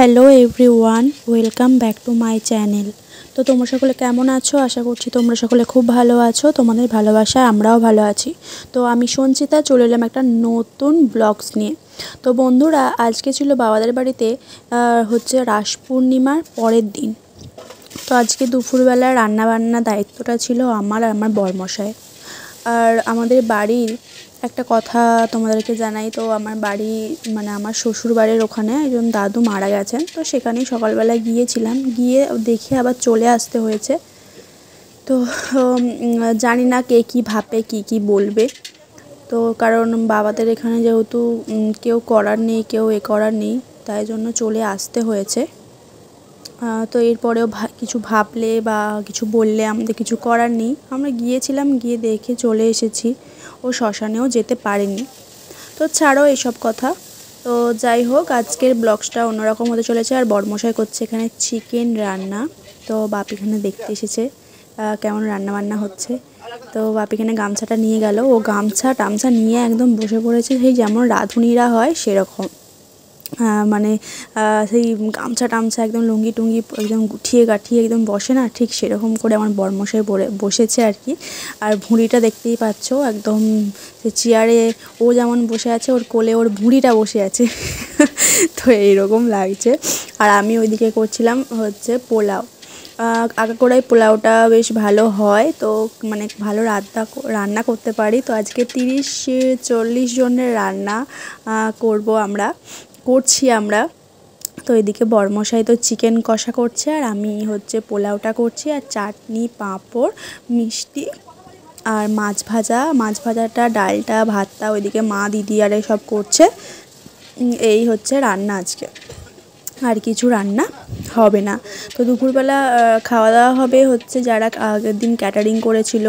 Hello everyone, welcome back to my channel. তো তোমরা সকলে কেমন আছো? আশা করছি তোমরা সকলে খুব ভালো আছো। তোমাদের ভালোবাসায় আমরাও ভালো আছি। তো আমি সঞ্চিতা চলে এলাম একটা নতুন ব্লগস নিয়ে। তো বন্ধুরা, আজকে ছিল বাবাদের বাড়িতে হচ্ছে রাস পূর্ণিমার পরের দিন। তো আজকে দুপুরবেলা রান্নাবান্নার দায়িত্বটা ছিল আমার আর আমার বরমশাই। আর আমাদের বাড়ির একটা কথা তোমাদেরকে জানাই। তো আমার বাড়ি মানে আমার শ্বশুর বাড়ির ওখানে একজন দাদু মারা গেছেন। তো সেখানেই সকালবেলায় গিয়েছিলাম, গিয়ে দেখে আবার চলে আসতে হয়েছে। তো জানি না কে কী ভাবে, কী বলবে। তো কারণ বাবাদের এখানে যেহেতু কেউ করার নেই, কেউ করার নেই, তাই জন্য চলে আসতে হয়েছে। তো এরপরেও কিছু ভাবলে বা কিছু বললে আমাদের কিছু করার নেই। আমরা গিয়েছিলাম, গিয়ে দেখে চলে এসেছি। ও শ্মশানেও যেতে পারিনি। তো ছাড়ো এসব কথা। তো যাই হোক, আজকের ব্লগসটা অন্যরকম হতে চলেছে। আর বরমশাই করছে এখানে চিকেন রান্না। তো বাপ এখানে দেখতে এসেছে কেমন রান্না বান্না হচ্ছে। তো বাপ এখানে গামছাটা নিয়ে গেল। ও গামছা টামছা নিয়ে একদম বসে পড়েছে, সেই যেমন রাঁধুনিরা হয় সেরকম। মানে সেই গামছা টামছা একদম লুঙ্গি টুঙ্গি একদম গুটিয়ে গাঠিয়ে একদম বসে না, ঠিক সেরকম করে আমার বরমশাই বসেছে আর কি। আর ভুঁড়িটা দেখতেই পাচ্ছ, একদম সে চেয়ারে ও যেমন বসে আছে, ওর কোলে ওর ভুঁড়িটা বসে আছে। তো এইরকম লাগছে। আর আমি ওইদিকে করছিলাম হচ্ছে পোলাও। আগাগোড়াই পোলাওটা বেশ ভালো হয়, তো মানে ভালো রান্না করতে পারি। তো আজকে 30-40 জনের রান্না করছি আমরা। তো এদিকে বরমশাই তো চিকেন কষা করছে, আর আমি হচ্ছে পোলাওটা করছি, আর চাটনি, পাঁপড়, মিষ্টি আর মাছ ভাজাটা, ডালটা, ভাতটা ওইদিকে মা, দিদি আর সব করছে। এই হচ্ছে রান্না আজকে, আর কিছু রান্না হবে না। তো দুপুরবেলা খাওয়া দাওয়া হবে হচ্ছে যারা আগের দিন ক্যাটারিং করেছিল,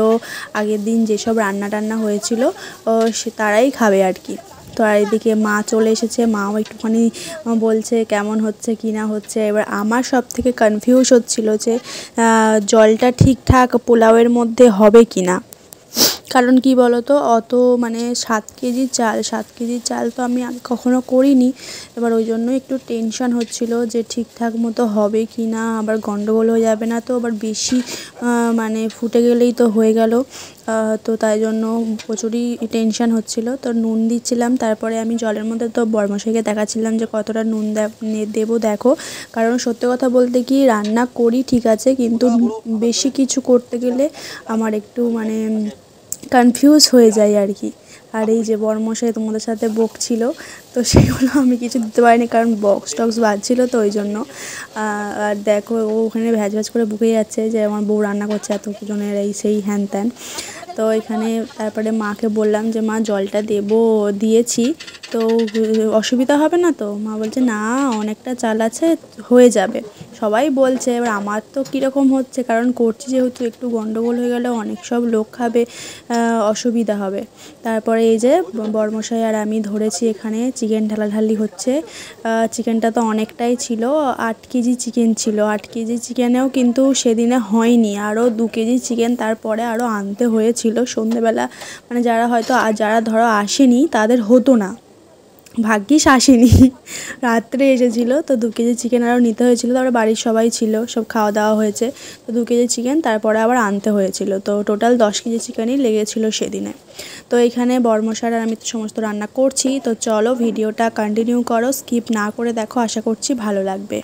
আগের দিন যেসব রান্না টান্না হয়েছিল তারাই খাবে আর কি। তো আর এদিকে মা চলে এসেছে, মাও একটুখানি বলছে কেমন হচ্ছে কি না হচ্ছে। এবার আমার সব থেকে কনফিউজ হচ্ছিল যে জলটা ঠিকঠাক পোলাওয়ের মধ্যে হবে কি না। কারণ কি বলো তো, অত মানে 7 কেজি চাল তো আমি আগে কখনো করিনি। এবার ওই জন্য একটু টেনশন হচ্ছিল যে ঠিকঠাক মতো হবে কি না, আবার গন্ডগোল হয়ে যাবে না। তো আবার বেশি মানে ফুটে গেলেই তো হয়ে গেল। তো তাই জন্য প্রচুরই টেনশন হচ্ছিল। তো নুন দিচ্ছিলাম, তারপরে আমি জলের মধ্যে তো বরমশাইকে দেখাচ্ছিলাম যে কতটা নুন দেবো দেখো। কারণ সত্যি কথা বলতে কি, রান্না করি ঠিক আছে, কিন্তু বেশি কিছু করতে গেলে আমার একটু মানে কনফিউজ হয়ে যায় আর কি। আর এই যে বরমশাই তোমাদের সাথে বকছিল, তো সেগুলো আমি কিছু দিতে পারিনি, কারণ বক্স টক্স বাজছিল, তো ওই জন্য। আর দেখো ও ওখানে ভ্যাজ করে বকে যাচ্ছে যে আমার বউ রান্না করছে এতজনের এই সেই হ্যান ত্যান। তো এখানে তারপরে মাকে বললাম যে মা জলটা দিয়েছি, তো অসুবিধা হবে না তো? মা বলছে না, অনেকটা চাল আছে, হয়ে যাবে। সবাই বলছে, এবার আমার তো কীরকম হচ্ছে, কারণ করছি যেহেতু, একটু গন্ডগোল হয়ে গেলে অনেক সব লোক খাবে, অসুবিধা হবে। তারপরে এই যে বরমশাই আর আমি ধরেছি এখানে চিকেন ঢালাঢালি হচ্ছে। চিকেনটা তো অনেকটাই ছিল, 8 কেজি চিকেন ছিল। 8 কেজি চিকেনেও কিন্তু সেদিনে হয়নি, আরও 2 কেজি চিকেন তারপরে আরও আনতে হয়েছিল সন্ধেবেলা। মানে যারা ধরো আসেনি তাদের হতো না, ভাগ্যিস আসেনি, রাত্রে এসেছিলো। তো 2 কেজি চিকেন আরও নিতে হয়েছিল। তারপরে বাড়ির সবাই ছিল, সব খাওয়া দাওয়া হয়েছে। তো 2 কেজি চিকেন তারপরে আবার আনতে হয়েছিল। তো টোটাল 10 কেজি চিকেনই লেগেছিলো সেদিনে। তো এখানে বরমশাই আর আমি তো সমস্ত রান্না করছি। তো চলো ভিডিওটা কন্টিনিউ করো, স্কিপ না করে দেখো, আশা করছি ভালো লাগবে।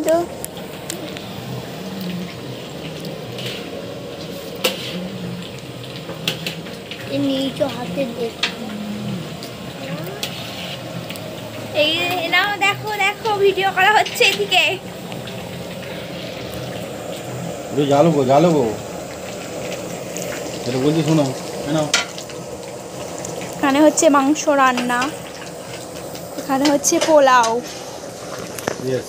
তো নিচে হাতে দেখ এই নাও, দেখো দেখো ভিডিও করা হচ্ছে এদিকে। জালো গো এটা বলছি শোনো। এখানে হচ্ছে মাংস রান্না, এখানে হচ্ছে পোলাও। ইয়েস,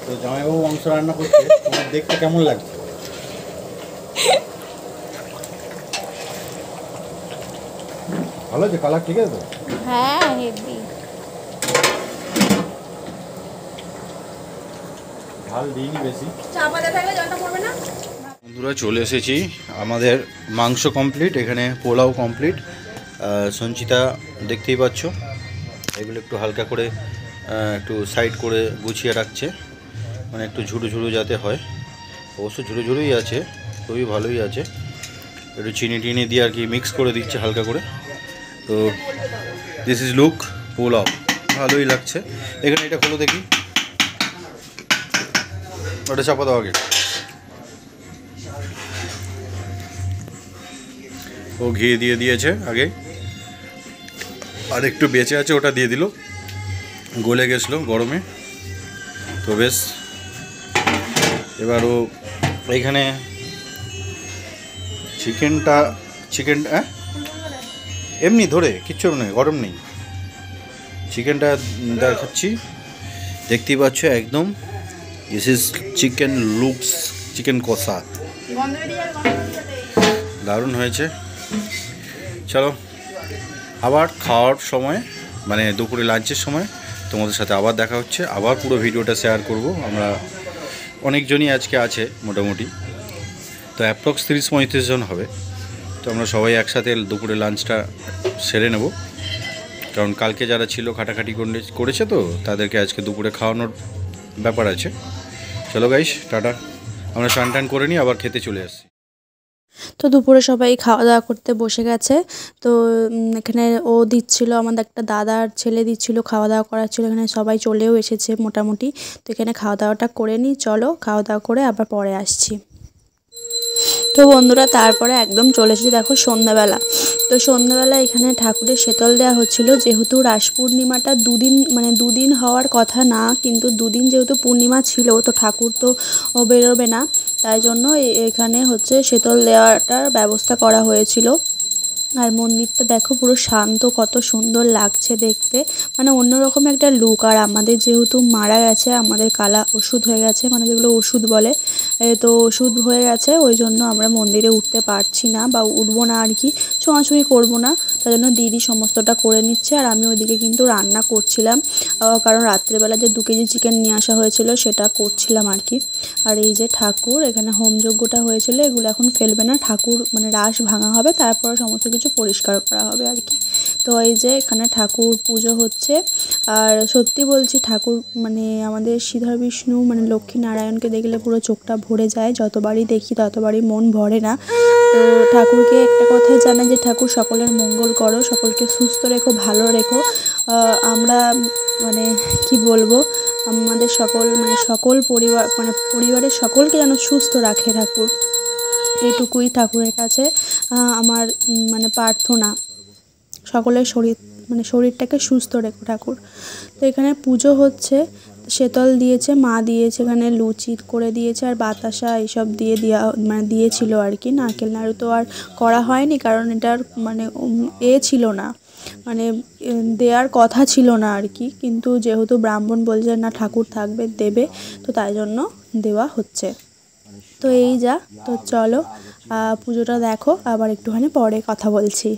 তো জামাইবাবু মাংস রান্না করছে, তোমার দেখতে কেমন লাগছে? ভালো আছে, কালার ঠিক আছে তো? হ্যাঁ হেভি। ঝাল দিইনি বেশি। চা পাতা থাকলে জলটা পড়বে না। বন্ধুরা চলে এসেছি, আমাদের মাংস কমপ্লিট, এখানে পোলাও কমপ্লিট। সঞ্চিতা দেখতেই পাচ্ছ এগুলো একটু হালকা করে একটু সাইড করে গুছিয়ে রাখছে, মানে একটু ঝুড়ো ঝুড়ো যাতে হয়। অবশ্য ঝুড়ো ঝুড়োই আছে, খুবই ভালোই আছে। একটু চিনি টিনি দিয়ে আর কি মিক্স করে দিচ্ছে হালকা করে। তো দিস ইজ লুক পোলাও, ভালোই লাগছে। এখানে এটা খোলো দেখি, ওটা চাপা দাও আগে। ও ঘি দিয়ে দিয়েছে আগে, আর একটু বেঁচে আছে, ওটা দিয়ে দিল, গলে গেছিলো গরমে। তো বেশ, এবার ও এইখানে চিকেনটা এমনি ধরে কিচ্ছু নেই, গরম নেই। চিকেনটা দেখাচ্ছি, দেখতেই পাচ্ছ একদম this is chicken looks, chicken কষা দারুণ হয়েছে। চলো আবার খাওয়ার সময়, মানে দুপুরে লাঞ্চের সময় তোমাদের সাথে আবার দেখা হচ্ছে, আবার পুরো ভিডিওটা শেয়ার করব। আমরা অনেকজনই আজকে আছে মোটামুটি, তো অ্যাপ্রক্স 30-35 জন হবে। তো আমরা সবাই একসাথে দুপুরে লাঞ্চটা সেরে নেব, কারণ কালকে যারা ছিল খাটাখাটি করেছে, তো তাদেরকে আজকে দুপুরে খাওয়ানোর ব্যাপার আছে। চলো গাইস, টাটা, আমরা স্নান টান করে নিই, আবার খেতে চলে আসছি। তো দুপুরে সবাই খাওয়া দাওয়া করতে বসে গেছে। তো এখানে ও দিচ্ছিল, আমাদের একটা দাদার ছেলে দিচ্ছিল, খাওয়া দাওয়া করাচ্ছিল। এখানে সবাই চলেও এসেছে মোটামুটি। তো এখানে খাওয়া দাওয়াটা করে নিই, চলো খাওয়া দাওয়া করে আবার পরে আসছি। তো বন্ধুরা তারপরে একদম চলে এসেছি, দেখো সন্ধ্যাবেলা। তো সন্ধ্যাবেলা এখানে ঠাকুরের শীতল দেওয়া হচ্ছিলো, যেহেতু রাস পূর্ণিমাটা দুদিন হওয়ার কথা না, কিন্তু দুদিন যেহেতু পূর্ণিমা ছিল, তো ঠাকুর তো বেরোবে না, তাই জন্য এখানে হচ্ছে শীতল দেওয়াটার ব্যবস্থা করা হয়েছিল। আর মন্দিরটা দেখো পুরো শান্ত, কত সুন্দর লাগছে দেখতে, মানে অন্যরকম একটা লুক। আর আমাদের যেহেতু মারা গেছে, আমাদের কালা ওষুধ হয়ে গেছে, মানে যেগুলো ওষুধ বলে, তো ওষুধ হয়ে গেছে, ওই জন্য আমরা মন্দিরে উঠতে পারছি না, বা উঠবো না আর কি, ছোঁয়াছুঁয়ি করবো না। তাই জন্য দিদি সমস্তটা করে নিচ্ছে, আর আমি ওইদিকে কিন্তু রান্না করছিলাম, কারণ রাত্রেবেলা যে 2 কেজি চিকেন নিয়ে আসা হয়েছিল সেটা করছিলাম আর কি। আর এই যে ঠাকুর, এখানে হোমযজ্ঞটা হয়েছিল, এগুলো এখন ফেলবে না, ঠাকুর মানে রাস ভাঙা হবে, তারপর সমস্ত কিছু পরিষ্কার করা হবে আর কি। তো এই যে এখানে ঠাকুর পুজো হচ্ছে। আর সত্যি বলছি, ঠাকুর মানে আমাদের শ্রীধর বিষ্ণু মানে লক্ষ্মী নারায়ণকে দেখলে পুরো চোখটা ভরে যায়, যতবারই দেখি ততবারই মন ভরে না। তো ঠাকুরকে একটা কথাই জানাই যে ঠাকুর সকলের মঙ্গল করো, সকলকে সুস্থ রেখো, ভালো রেখো। আমরা মানে কি বলবো, আমাদের সকল পরিবারের সকলকে যেন সুস্থ রাখে ঠাকুর, এইটুকুই ঠাকুরের কাছে আমার মানে প্রার্থনা। সকলের শরীরটাকে সুস্থ রেখো ঠাকুর। তো এখানে পুজো হচ্ছে, শীতল দিয়েছে, মা দিয়েছে, এখানে লুচি করে দিয়েছে, আর বাতাসা এইসব দিয়েছিল আর কি। নারকেল নাড়ু তো আর করা হয়নি, কারণ এটার মানে ছিল না, মানে দেওয়ার কথা ছিল না আর কি, কিন্তু যেহেতু ব্রাহ্মণ বলছে না ঠাকুর থাকবে দেবে, তো তাই জন্য দেওয়া হচ্ছে। তো এই যা, তো চলো পুজোটা দেখো, আবার একটুখানি পরে কথা বলছি।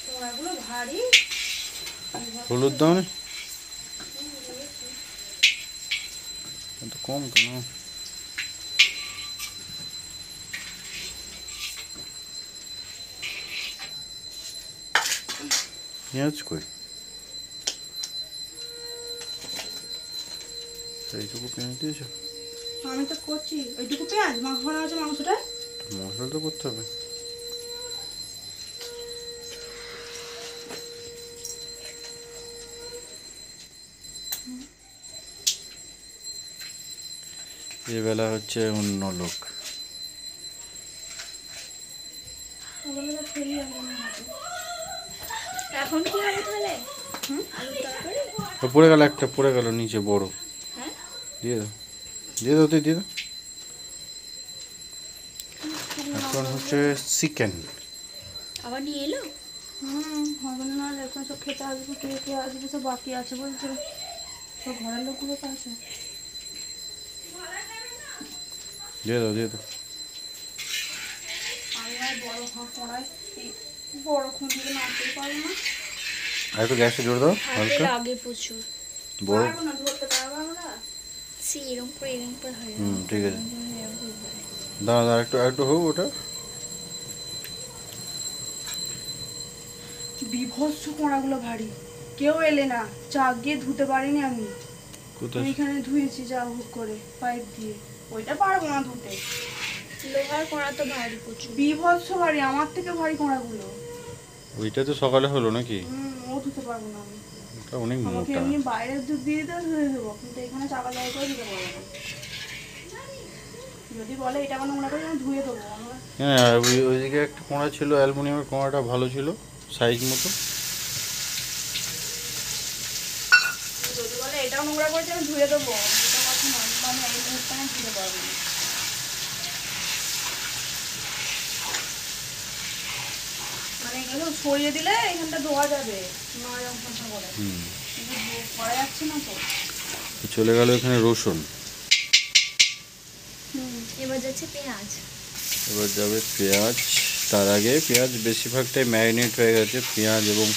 পোড়াগুলো ভারী। হলুদ দাও না, এত কম কেন? পেঁয়াজ কই? এইটুকু পেঁয়াজ দিয়েছ? আমি তো করছি ওইটুকু পেঁয়াজ, মাংস বানা আছে মাংসটা। মশলা তো করতে হবে। এবেলা হচ্ছে অন্য লোক। এখন কি হবে তাহলে? আলুর তরকারি? পড়ে গেল একটা, পড়ে গেল নিচে বড়। হ্যাঁ, দিয়ে দাও, দিয়ে দাও, তুই দিয়ে দাও। এখন হচ্ছে চিকেন। আবার নিয়ে এলো। হবে না, এখন সব খেতে আসবে, কে কে আসবে সব বাকি আছে বলছে, সব ঘরের লোকগুলো তো আছে। দিয়ে দাও, দিয়ে দাও। আমি আর বড় কড়াই, এই বড় খুঁটিতে নাড়তেই পারবো না। আর একটু গ্যাসটা জোরে দাও হাতে হালকা। লাগে প্রচুর। বড়, পারবো না, ধরতে পারবো আমরা। এরকম করে হয়। ঠিক আছে। দাঁড়া দাঁড়া, একটু একটু হোক ওটা। বিভৎস কোড়াগুলো ভারী, কেউ এলে না, চাক গিয়ে ধুতে পারিনি আমি। কোথায়? এইখানে ধুয়েছি যা হুক করে পাইপ দিয়ে, ওইটা পারবো না ধুতে। লোহার কড়া তো ভারী প্রচুর। বিভৎস ভারী, আমার থেকে ভারী কোড়াগুলো। ওইটা তো সকালে হলো নাকি? ও ধুতে পারবো না আমি। ওটা অনেক আমাকে মোটা। এমনি বাইরের দুধ দিয়ে দিতে ধুয়ে দেবো, কিন্তু এখানে চাপা জল করে দিতে পারবো না। যদি বলে এটা আমার নোংরা করে আমি ধুয়ে দেবো আমরা। হ্যাঁ, ওইদিকে একটা কোঁড়া ছিল, অ্যালুমিনিয়ামের কোঁড়াটা ভালো ছিল, সাইজ মতো। যদি বলে এটাও নোংরা করেছে আমি ধুয়ে দেবো, এটা কথা নয়, কিন্তু আমি এই মুহূর্তে আমি ধুতে পারবো না। মানে এগুলো সরিয়ে দিলে এখানটা ধোয়া যাবে, নোংরা অংশ করে। কিন্তু করা যাচ্ছে না তো। চলে গেল এখানে রসুন। এবার যাচ্ছে পেঁয়াজ। এবার যাবে পেঁয়াজ। তার আগে পেঁয়াজ বেশিরভাগটাই ম্যারিনেট হয়ে গেছে, পেঁয়াজ এবং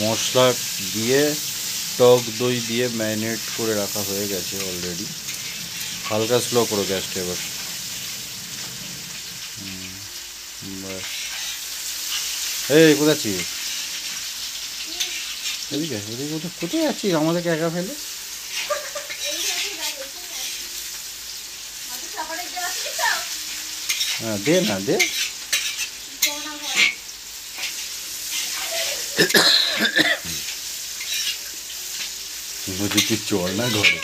মশলা দিয়ে, টক দই দিয়ে ম্যারিনেট করে রাখা হয়ে গেছে অলরেডি। হালকা স্লো করো গ্যাসটা এবার। ব্যাস। এই কোথায় আছিস? এদিকে এদিকে, কোথায় কোথায় আছিস আমাদেরকে একা ফেলে? হ্যাঁ, দে না, দে। বুঝি তুই চল না ঘরে।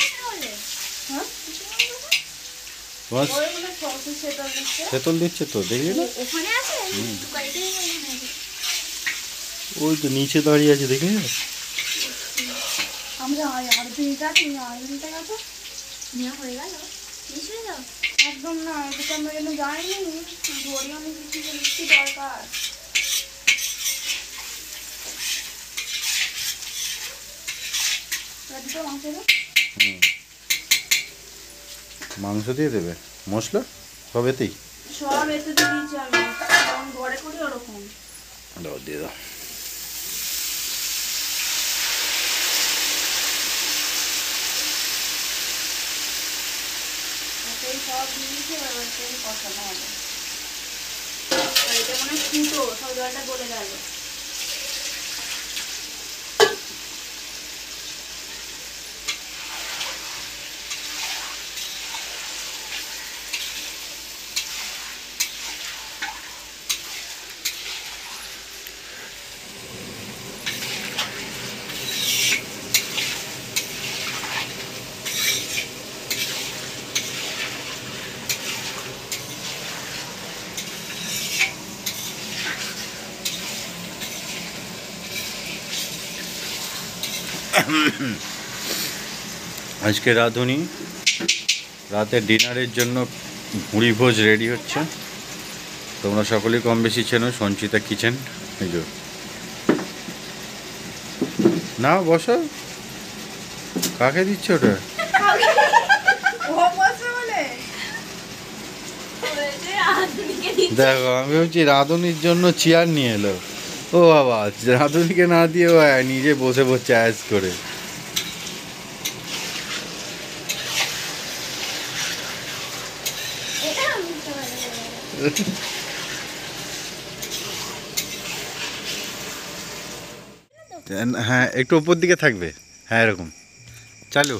বাস ওইগুলো সসে সেটা দিচ্ছে। তেঁতুল দিচ্ছে তো, দেখলি না? ওখানে আছে গাড়িতে ওই তো নিচে দাঁড়িয়ে আছে, দেখলি না? আমরা আর দিনটা তুমি আর দিনটা গেছো নেওয়া হয়ে গেল। নিশ্চয়ই দাও। একদম না, এদিকে আমরা কেন যাইনি, ধরি অনেক কিছু লিখছি দরকার। রাধিকা মাংস দাও। মাংস দিয়ে দেবে, মশলা সব এতেই সব এতে দিয়ে দিয়েছি আমি, কারণ ঘরে করি ওরকম। দাও, দিয়ে দাও। ওটাই সব দিয়েছি, এবার ওটাই কষানো হবে। আর এটা মনে হয় ফুটো, সব জলটা গলে গেল। আজকে রাঁধুনি রাতে ডিনারের জন্য ভুঁড়ি ভোজ রেডি হচ্ছে। তোমরা সকলেই কম বেশি চেনো সঞ্চিতা কিচেন। এই যে না, বসো। কাকে দিচ্ছ ওটা? ও বসে দেখো আমি ভাবছি রাঁধুনির জন্য চেয়ার নিয়ে এলো। ও বাবা, রাঁধুনিকে না দিয়ে ও নিজে বসে বসে অ্যাশ করে। হ্যাঁ একটু উপর দিকে থাকবে, হ্যাঁ এরকম চালু।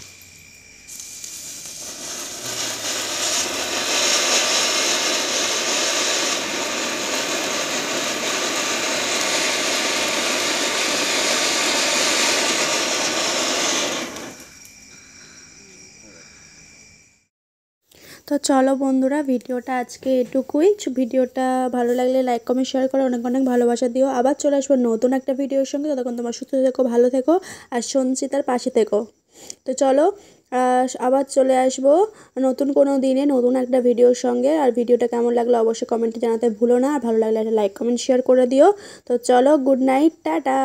তো চলো বন্ধুরা, ভিডিওটা আজকে এটুকুই। ভিডিওটা ভালো লাগলে লাইক কমেন্ট শেয়ার করো, অনেক অনেক ভালোবাসা দিও। আবার চলে আসবো নতুন একটা ভিডিওর সঙ্গে। ততক্ষণ তোমার সুস্থ থেকো, ভালো থেকো আর সঞ্চিতার পাশে থেকো। তো চলো আবার চলে আসবো নতুন কোনো দিনে নতুন একটা ভিডিওর সঙ্গে। আর ভিডিওটা কেমন লাগলো অবশ্যই কমেন্টে জানাতে ভুলো না। আর ভালো লাগলে একটা লাইক কমেন্ট শেয়ার করে দিও। তো চলো, গুড নাইট, টাটা।